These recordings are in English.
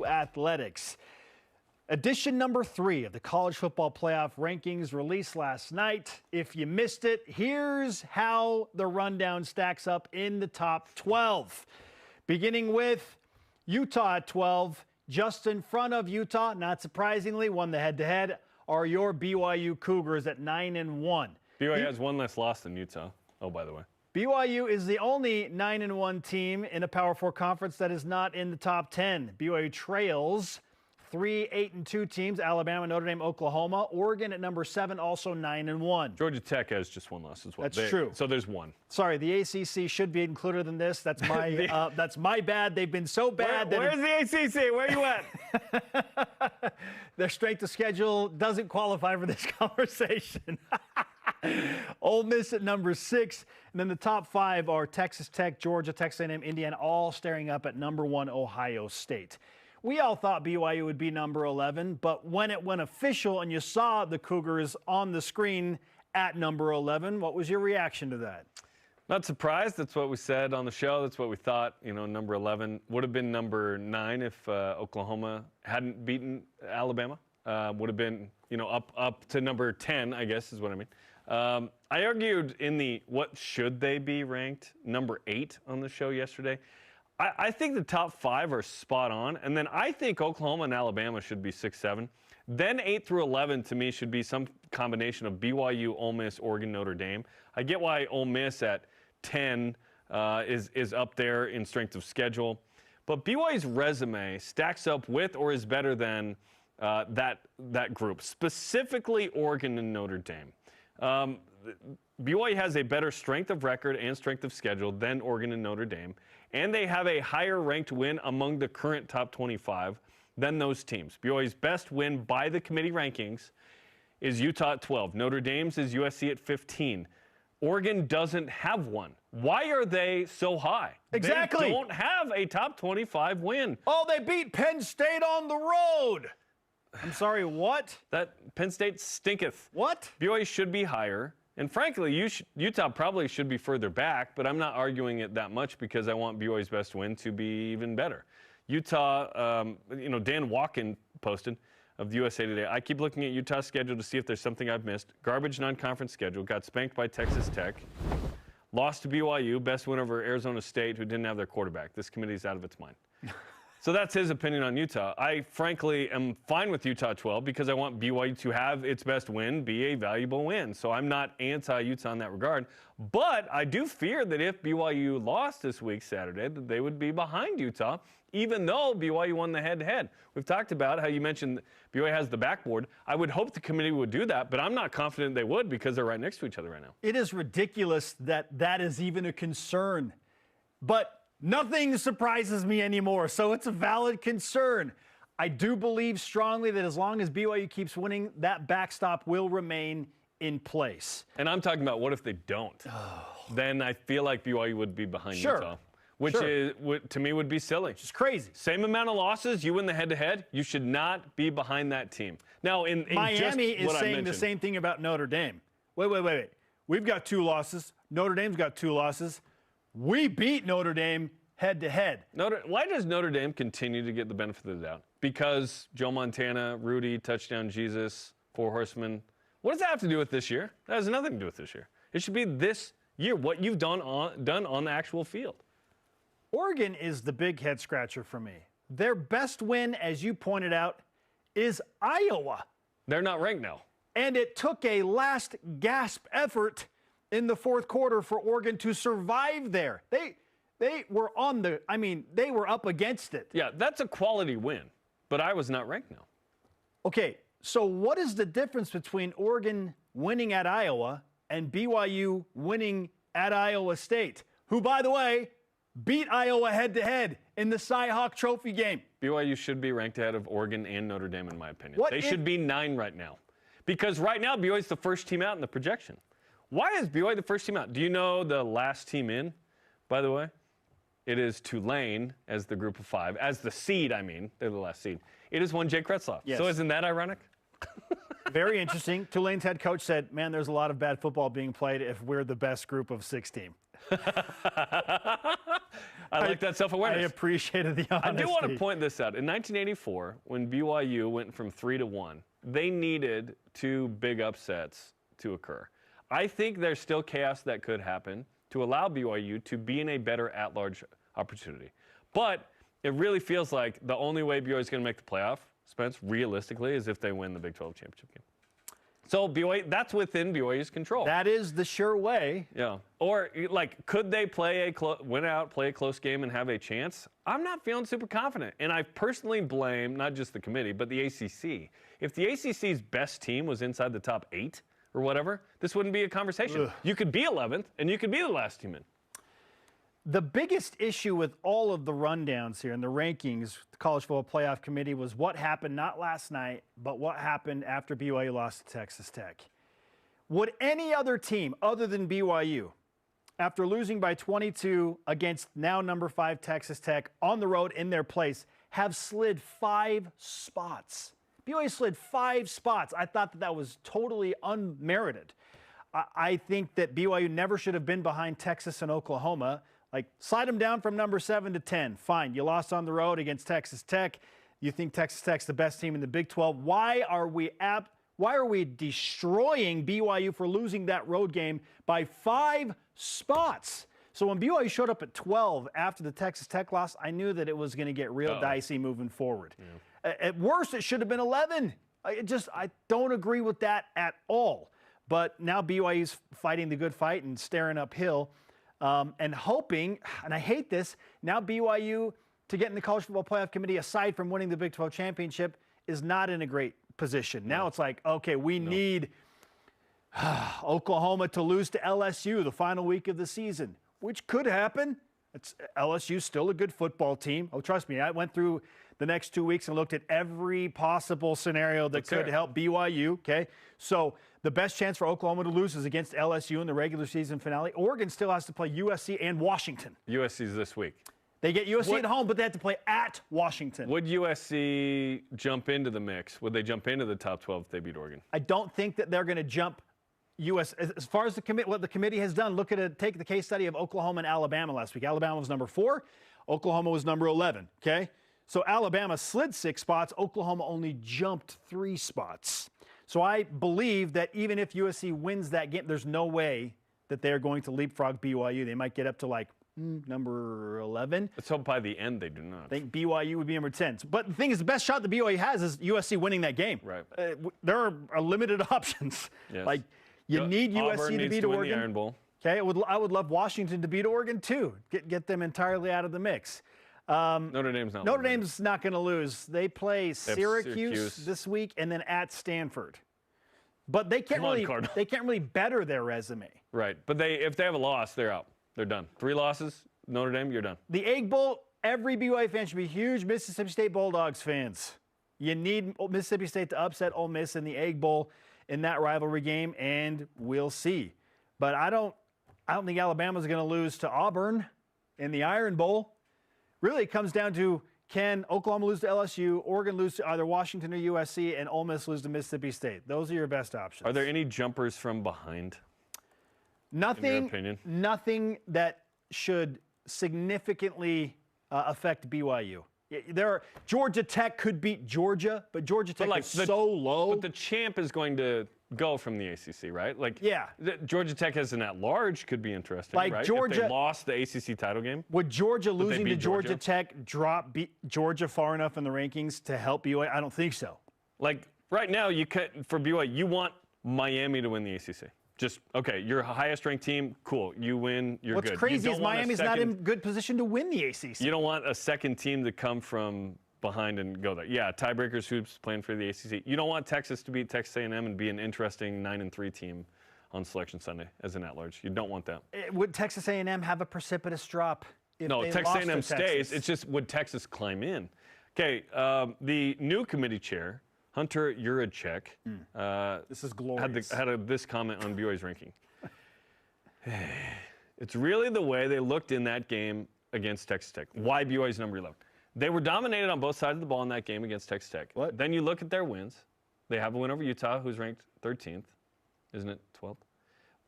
Athletics. Edition number 3 of the College Football Playoff Rankings released last night. If you missed it, here's how the rundown stacks up in the top 12. Beginning with Utah at 12. Just in front of Utah, not surprisingly, won the head-to-head, are your BYU Cougars at 9-1. BYU has one less loss than Utah. Oh, by the way. BYU is the only 9-1 team in a Power 4 conference that is not in the top 10. BYU trails 3 8-2 teams: Alabama, Notre Dame, Oklahoma. Oregon at number 7, also 9-1. Georgia Tech has just one loss as well. That's true. So there's one. Sorry, the ACC should be included in this. That's my that's my bad. They've been so bad. Where's the ACC? Where are you at? Their strength of schedule doesn't qualify for this conversation. Ole Miss at number 6, and then the top 5 are Texas Tech, Georgia, Texas A&M, Indiana, all staring up at number 1, Ohio State. We all thought BYU would be number 11, but when it went official and you saw the Cougars on the screen at number 11, what was your reaction to that? Not surprised. That's what we said on the show. That's what we thought. You know, number 11 would have been number 9 if Oklahoma hadn't beaten Alabama. Would have been, you know, up to number 10, I guess is what I mean. I argued in the what should they be ranked, number 8 on the show yesterday. I think the top 5 are spot on, and then I think Oklahoma and Alabama should be 6, 7. Then 8 through 11 to me should be some combination of BYU, Ole Miss, Oregon, Notre Dame. I get why Ole Miss at 10 is up there in strength of schedule, but BYU's resume stacks up with or is better than that group, specifically Oregon and Notre Dame. BYU has a better strength of record and strength of schedule than Oregon and Notre Dame, and they have a higher ranked win among the current top 25 than those teams. BYU's best win by the committee rankings is Utah at 12. Notre Dame's is USC at 15. Oregon doesn't have one. Why are they so high? Exactly. They don't have a top 25 win. Oh, they beat Penn State on the road. I'm sorry, what? That Penn State stinketh. What? BYU should be higher. And frankly, Utah probably should be further back, but I'm not arguing it that much because I want BYU's best win to be even better. Utah, Dan Walken posted of the USA Today. I keep looking at Utah's schedule to see if there's something I've missed. Garbage non-conference schedule. Got spanked by Texas Tech. Lost to BYU. Best win over Arizona State, who didn't have their quarterback. This committee's out of its mind. So that's his opinion on Utah. I, frankly, am fine with Utah 12 because I want BYU to have its best win be a valuable win. So I'm not anti-Utah in that regard. But I do fear that if BYU lost this week, Saturday, that they would be behind Utah, even though BYU won the head-to-head. We've talked about how you mentioned BYU has the backboard. I would hope the committee would do that, but I'm not confident they would because they're right next to each other right now. It is ridiculous that that is even a concern. But nothing surprises me anymore, so it's a valid concern. I do believe strongly that as long as BYU keeps winning, that backstop will remain in place. And I'm talking about what if they don't? Then I feel like BYU would be behind Utah, which to me would be silly. It's crazy. Same amount of losses, you win the head-to-head, you should not be behind that team. Now, in Miami is saying the same thing about Notre Dame. Wait. We've got 2 losses. Notre Dame's got 2 losses. We beat Notre Dame head-to-head. Why does Notre Dame continue to get the benefit of the doubt? Because Joe Montana, Rudy, Touchdown Jesus, 4 Horsemen. What does that have to do with this year? That has nothing to do with this year. It should be this year, what you've done on the actual field. Oregon is the big head-scratcher for me. Their best win, as you pointed out, is Iowa. They're not ranked now. And it took a last gasp effort in the 4th quarter for Oregon to survive there. They were they were up against it. Yeah, that's a quality win, but Iowa's not ranked now. Okay, so what is the difference between Oregon winning at Iowa and BYU winning at Iowa State, who, by the way, beat Iowa head-to-head in the Cy-Hawk Trophy game? BYU should be ranked ahead of Oregon and Notre Dame, in my opinion. They should be 9 right now. Because right now, BYU's the first team out in the projection. Why is BYU the first team out? Do you know the last team in, by the way? It is Tulane as the group of 5. As the seed, I mean. They're the last seed. It is one Jay Kretzloff. Yes. So isn't that ironic? Very interesting. Tulane's head coach said, man, there's a lot of bad football being played if we're the best group of 6 team. I like that self-awareness. I appreciated the honesty. I do want to point this out. In 1984, when BYU went from 3-1, they needed 2 big upsets to occur. I think there's still chaos that could happen to allow BYU to be in a better at-large opportunity. But it really feels like the only way BYU is going to make the playoff, Spence, realistically, is if they win the Big 12 championship game. So BYU, that's within BYU's control. That is the sure way. Yeah. Or, like, could they win out, play a close game, and have a chance? I'm not feeling super confident. And I personally blame not just the committee, but the ACC. If the ACC's best team was inside the top 8 or whatever, this wouldn't be a conversation. Ugh. You could be 11th, and you could be the last team in. The biggest issue with all of the rundowns here and the rankings, the College Football Playoff Committee, was what happened not last night, but what happened after BYU lost to Texas Tech. Would any other team other than BYU, after losing by 22 against now number 5 Texas Tech on the road in their place, have slid 5 spots? BYU slid 5 spots. I thought that was totally unmerited. I think that BYU never should have been behind Texas and Oklahoma. Like, slide them down from number 7 to 10. Fine, you lost on the road against Texas Tech. You think Texas Tech's the best team in the Big 12. Why are we destroying BYU for losing that road game by 5 spots? So when BYU showed up at 12 after the Texas Tech loss, I knew that it was going to get real dicey moving forward. Yeah. At worst, it should have been 11. I don't agree with that at all. But now BYU's fighting the good fight and staring uphill. And hoping, and I hate this, now BYU, to get in the College Football Playoff Committee, aside from winning the Big 12 championship, is not in a great position. Now it's like, okay, we need Oklahoma to lose to LSU the final week of the season, which could happen. LSU's still a good football team. Oh, trust me, I went through the next 2 weeks and looked at every possible scenario that could help BYU, okay? So the best chance for Oklahoma to lose is against LSU in the regular season finale. Oregon still has to play USC and Washington. USC's this week. They get USC at home, but they have to play at Washington. Would USC jump into the mix? Would they jump into the top 12 if they beat Oregon? I don't think that they're going to jump as far as what the committee has done. Take the case study of Oklahoma and Alabama last week. Alabama was number 4. Oklahoma was number 11, okay? So Alabama slid 6 spots. Oklahoma only jumped 3 spots. So I believe that even if USC wins that game, there's no way that they're going to leapfrog BYU. They might get up to like number 11. Let's hope by the end they do not. I think BYU would be number 10. But the thing is, the best shot that BYU has is USC winning that game. Right. There are limited options. Yes. Like, you need Auburn USC to beat win Oregon. the Iron Bowl. Okay, I would love Washington to beat Oregon too. Get them entirely out of the mix. Notre Dame's not going to lose. They play Syracuse this week and then at Stanford. But they can't really better their resume. Right. But if they have a loss, they're out. They're done. 3 losses, Notre Dame, you're done. The Egg Bowl, every BYU fan should be huge Mississippi State Bulldogs fans. You need Mississippi State to upset Ole Miss in the Egg Bowl in that rivalry game, and we'll see. But I don't think Alabama's going to lose to Auburn in the Iron Bowl. Really, it comes down to, can Oklahoma lose to LSU, Oregon lose to either Washington or USC, and Ole Miss lose to Mississippi State? Those are your best options. Are there any jumpers from behind? Nothing, in your opinion? Nothing that should significantly affect BYU. Georgia Tech could beat Georgia, but Georgia Tech is so low. But the champ is going to go from the ACC, right? Georgia Tech as an at-large could be interesting, right? Georgia, if they lost the ACC title game. Would Georgia losing to Georgia Tech beat Georgia far enough in the rankings to help BYU? I don't think so. Like, right now, for BYU, you want Miami to win the ACC. You're a highest-ranked team, cool. You win, you're good. What's crazy is Miami's not in good position to win the ACC. You don't want a second team to come from behind and go there. Yeah, tiebreakers, hoops, playing for the ACC. You don't want Texas to beat Texas A&M and be an interesting 9-3 team on Selection Sunday as an at-large. You don't want that. Would Texas A&M have a precipitous drop if No, they Texas lost A&M to stays. Texas? It's just, would Texas climb in? Okay, the new committee chair, Hunter Yurachek, this is glorious. had this comment on BYU's ranking. It's really the way they looked in that game against Texas Tech. Why BYU's number 11? They were dominated on both sides of the ball in that game against Texas Tech. What? Then you look at their wins. They have a win over Utah, who's ranked 13th. Isn't it 12th?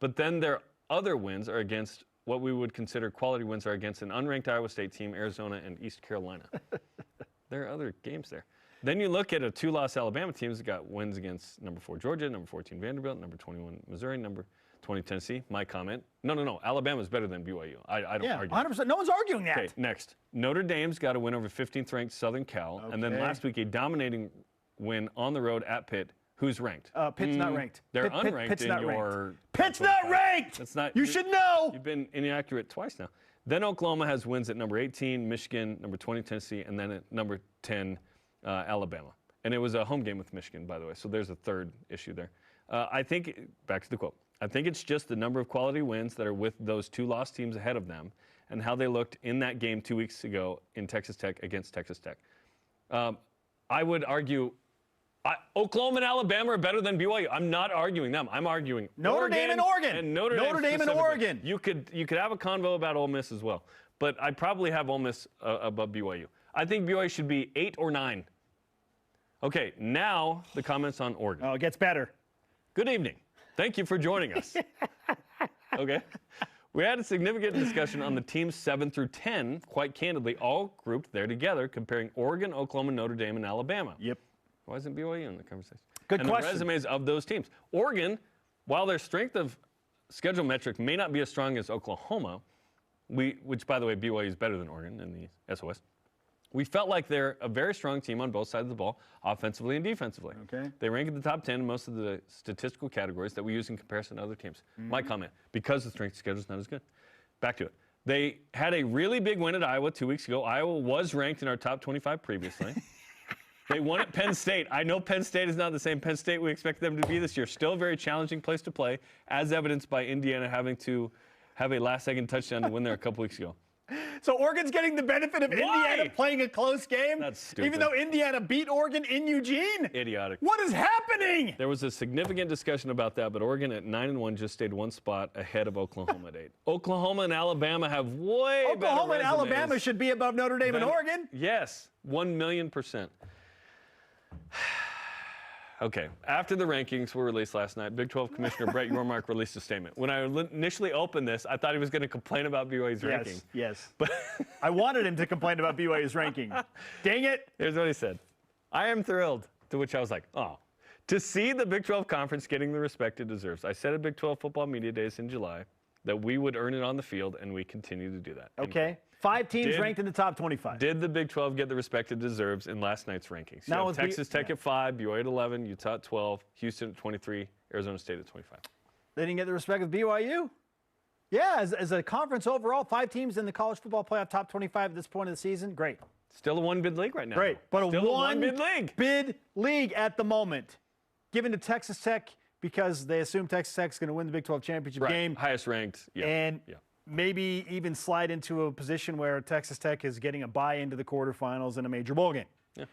But then their other wins are against what we would consider quality wins are against an unranked Iowa State team, Arizona, and East Carolina. There are other games there. Then you look at a 2-loss Alabama team that's got wins against number 4 Georgia, number 14 Vanderbilt, number 21 Missouri, number 20 Tennessee. My comment. No. Alabama's better than BYU. I don't argue. 100%. No one's arguing that. Okay, next. Notre Dame's got a win over 15th ranked Southern Cal. Okay. And then last week, a dominating win on the road at Pitt. Who's ranked? Pitt's not ranked. They're unranked Pitt's in not your. ranked. Pitt's not ranked. That's not. You should know. You've been inaccurate twice now. Then Oklahoma has wins at number 18, Michigan, number 20, Tennessee, and then at number 10, Alabama. And it was a home game with Michigan, by the way. So there's a third issue there. I think, back to the quote, I think it's just the number of quality wins that are with those 2 lost teams ahead of them and how they looked in that game 2 weeks ago in Texas Tech against Texas Tech. I would argue Oklahoma and Alabama are better than BYU. I'm not arguing them. I'm arguing Notre Dame and Oregon. And Notre Dame and Oregon. You could have a convo about Ole Miss as well. But I'd probably have Ole Miss above BYU. I think BYU should be 8 or 9. Okay, now the comments on Oregon. Oh, it gets better. Good evening. Thank you for joining us. Okay. We had a significant discussion on the teams 7 through 10, quite candidly, all grouped there together, comparing Oregon, Oklahoma, Notre Dame, and Alabama. Yep. Why isn't BYU in the conversation? Good question. And the resumes of those teams. Oregon, while their strength of schedule metric may not be as strong as Oklahoma, which, by the way, BYU is better than Oregon in the SOS, we felt like they're a very strong team on both sides of the ball, offensively and defensively. Okay. They rank in the top 10 in most of the statistical categories that we use in comparison to other teams. My comment, because the strength of schedule is not as good. Back to it. They had a really big win at Iowa 2 weeks ago. Iowa was ranked in our top 25 previously. They won at Penn State. I know Penn State is not the same Penn State we expect them to be this year. Still a very challenging place to play, as evidenced by Indiana having to have a last-second touchdown to win there a couple weeks ago. So Oregon's getting the benefit of Indiana playing a close game? That's stupid. Even though Indiana beat Oregon in Eugene? Idiotic. What is happening? There was a significant discussion about that, but Oregon at 9-1 just stayed one spot ahead of Oklahoma at 8. Oklahoma and Alabama have way better Oklahoma and resumes Alabama should be above Notre Dame and Oregon? Yes, 1,000,000%. Okay, after the rankings were released last night, Big 12 Commissioner Brett Yormark released a statement. When I initially opened this, I thought he was going to complain about BYU's ranking. Yes. But I wanted him to complain about BYU's ranking. Dang it. Here's what he said. I am thrilled, to which I was like, oh. To see the Big 12 Conference getting the respect it deserves. I said at Big 12 Football Media Days in July that we would earn it on the field, and we continue to do that. Okay. 5 teams ranked in the top 25. Did the Big 12 get the respect it deserves in last night's rankings? Now Texas Tech at 5, BYU at 11, Utah at 12, Houston at 23, Arizona State at 25. They didn't get the respect of BYU? Yeah, as a conference overall, 5 teams in the college football playoff top 25 at this point of the season. Great. Still a one-bid league right now. Great. But Still a one-bid league. Bid league at the moment. Given to Texas Tech because they assume Texas Tech's going to win the Big 12 championship game. Highest ranked. Yeah. And maybe even slide into a position where Texas Tech is getting a bye into the quarterfinals in a major bowl game. Yeah.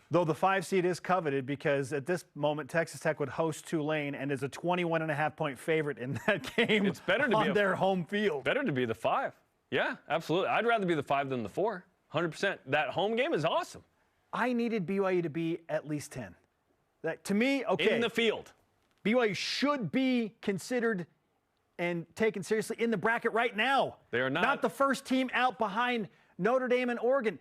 Though the 5 seed is coveted because at this moment Texas Tech would host Tulane and is a 21.5-point favorite in that game. It's better to on their home field. Better to be the 5. Yeah, absolutely. I'd rather be the 5 than the 4. 100%. That home game is awesome. I needed BYU to be at least 10. That to me, okay. In the field. BYU should be considered and taken seriously in the bracket right now. They are not. Not the first team out behind Notre Dame and Oregon.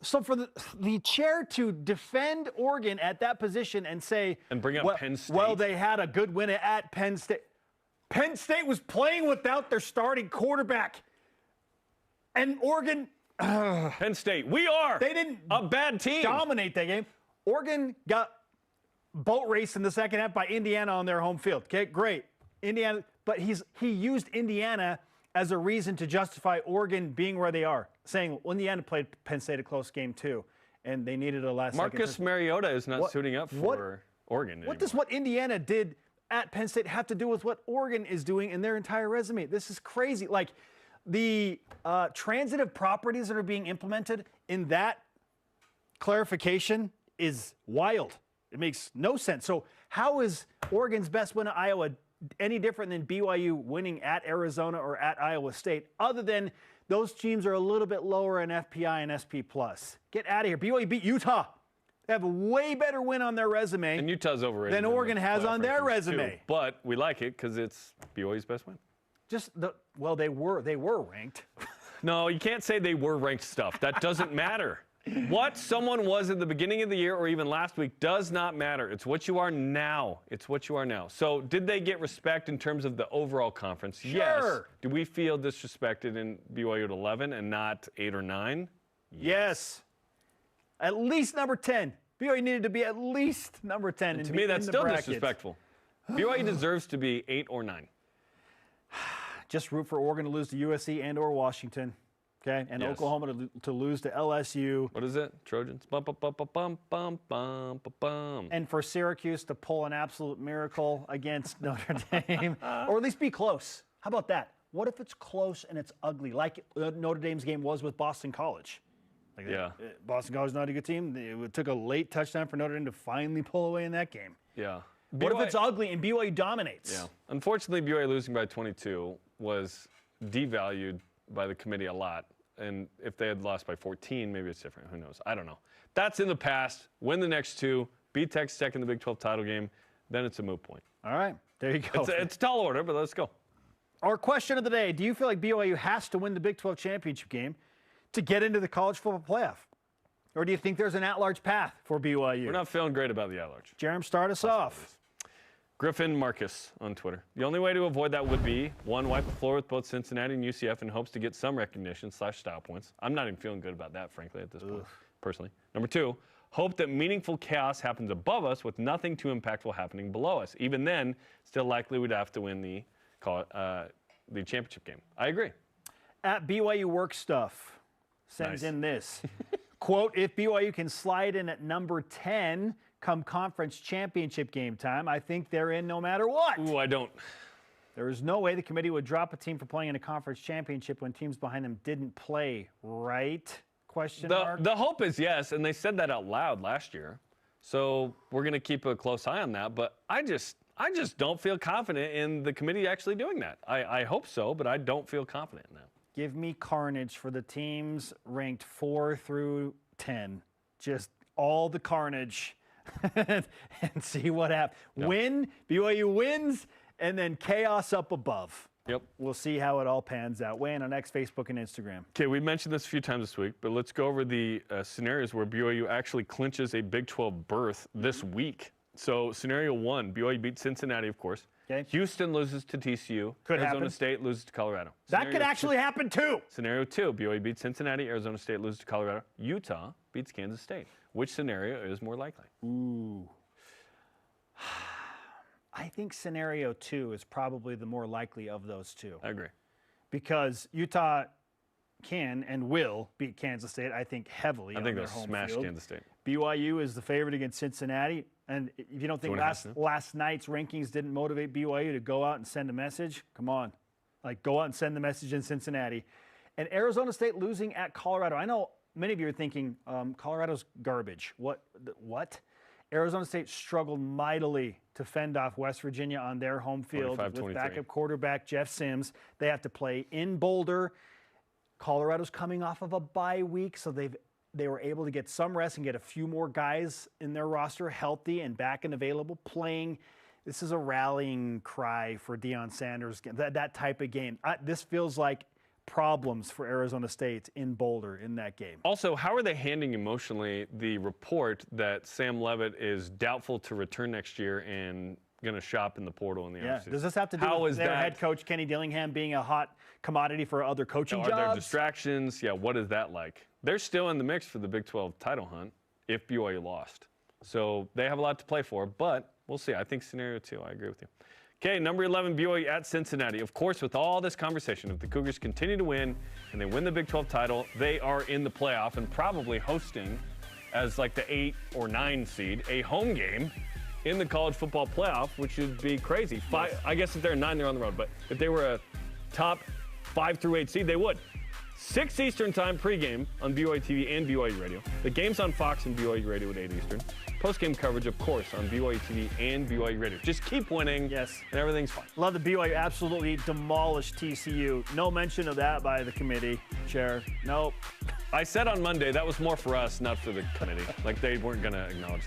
So for the chair to defend Oregon at that position and say, and bring up Penn State. Well, they had a good win at Penn State. Penn State was playing without their starting quarterback. And Oregon. Penn State, they didn't a bad team. Dominate that game. Oregon got boat raced in the second half by Indiana on their home field. Okay, great. Indiana, but he used Indiana as a reason to justify Oregon being where they are, saying, well, Indiana played Penn State a close game too, and they needed a last second. Marcus Mariota is not suiting up for Oregon anymore. What does what Indiana did at Penn State have to do with what Oregon is doing in their entire resume? This is crazy. Like, the transitive properties that are being implemented in that clarification is wild. It makes no sense. So how is Oregon's best win at Iowa any different than BYU winning at Arizona or at Iowa State, other than those teams are a little bit lower in FPI and SP+. Get out of here. BYU beat Utah. They have a way better win on their resume. And Utah's overrated than Oregon has on their resume. Too, but we like it because it's BYU's best win. They were ranked. No, you can't say they were ranked stuff. That doesn't matter. What someone was at the beginning of the year or even last week does not matter. It's what you are now. It's what you are now. So did they get respect in terms of the overall conference? Sure. Yes. Do we feel disrespected in BYU at 11 and not 8 or 9? Yes. At least number 10. BYU needed to be at least number 10. And to me, that's still disrespectful. BYU deserves to be 8 or 9. Just root for Oregon to lose to USC and or Washington. Okay, and yes. Oklahoma to lose to LSU. What is it? Trojans. Bum, bum, bum, bum, bum, bum, bum. And for Syracuse to pull an absolute miracle against Notre Dame, or at least be close. How about that? What if it's close and it's ugly, like Notre Dame's game was with Boston College? Like yeah. Boston College is not a good team. It took a late touchdown for Notre Dame to finally pull away in that game. Yeah. What if it's ugly and BYU dominates? Yeah. Unfortunately, BYU losing by 22 was devalued by the committee a lot. And if they had lost by 14, maybe it's different. Who knows? I don't know. That's in the past. Win the next 2. Beat Texas Tech in the Big 12 title game. Then it's a moot point. All right. There you go. It's a tall order, but let's go. Our question of the day, do you feel like BYU has to win the Big 12 championship game to get into the college football playoff? Or do you think there's an at-large path for BYU? We're not feeling great about the at-large. Jerem, start us off. Griffin Marcus on Twitter. The only way to avoid that would be, 1, wipe the floor with both Cincinnati and UCF in hopes to get some recognition / style points. I'm not even feeling good about that, frankly, at this point, personally. Number 2, hope that meaningful chaos happens above us with nothing too impactful happening below us. Even then, still likely we'd have to win the championship game. I agree. At BYU Work Stuff sends in this. Quote, if BYU can slide in at number 10 come conference championship game time, I think they're in no matter what. Ooh, I don't. There is no way the committee would drop a team for playing in a conference championship when teams behind them didn't play, right? Question mark. The hope is yes, and they said that out loud last year. So we're going to keep a close eye on that. But I just don't feel confident in the committee actually doing that. I hope so, but I don't feel confident in that. Give me carnage for the teams ranked 4 through 10. Just all the carnage. And see what happens. Yep. Win, BYU wins, and then chaos up above. Yep. We'll see how it all pans out. Weigh in on X, Facebook, and Instagram. Okay, we mentioned this a few times this week, but let's go over the scenarios where BYU actually clinches a Big 12 berth this week. So scenario 1, BYU beats Cincinnati, of course. Okay. Houston loses to TCU. Could Arizona happen. State loses to Colorado. That could actually happen too. Scenario 2, BYU beats Cincinnati. Arizona State loses to Colorado. Utah beats Kansas State. Which scenario is more likely? Ooh. I think scenario 2 is probably the more likely of those two. I agree. Because Utah can and will beat Kansas State, I think, heavily. I think they'll smash field. Kansas State. BYU is the favorite against Cincinnati. And if you don't think last night's rankings didn't motivate BYU to go out and send a message, come on. Like, go out and send the message in Cincinnati. And Arizona State losing at Colorado. I know many of you are thinking, Colorado's garbage. What? Arizona State struggled mightily to fend off West Virginia on their home field with backup quarterback Jeff Sims. They have to play in Boulder. Colorado's coming off of a bye week, so they were able to get some rest and get a few more guys in their roster healthy and back and available playing. This is a rallying cry for Deion Sanders, that type of game. This feels like problems for Arizona State in Boulder in that game. Also, how are they handling emotionally the report that Sam Leavitt is doubtful to return next year and going to shop in the portal in the offseason? Does this have to do with their head coach, Kenny Dillingham, being a hot commodity for other coaching jobs? Are there distractions? Yeah, what is that like? They're still in the mix for the Big 12 title hunt if BYU lost. So they have a lot to play for, but we'll see. I think scenario 2, I agree with you. Okay, number 11, BYU at Cincinnati. Of course, with all this conversation, if the Cougars continue to win and they win the Big 12 title, they are in the playoff and probably hosting as like the 8 or 9 seed a home game in the college football playoff, which would be crazy. I guess if they're 9, they're on the road. But if they were a top 5 through 8 seed, they would. 6 Eastern time pregame on BYUtv and BYU Radio. The game's on Fox and BYU Radio at 8 Eastern. Post-game coverage, of course, on BYUtv and BYU Radio. Just keep winning, yes, and everything's fine. Love the BYU absolutely demolished TCU. No mention of that by the committee, Chair. Nope. I said on Monday that was more for us, not for the committee. Like they weren't going to acknowledge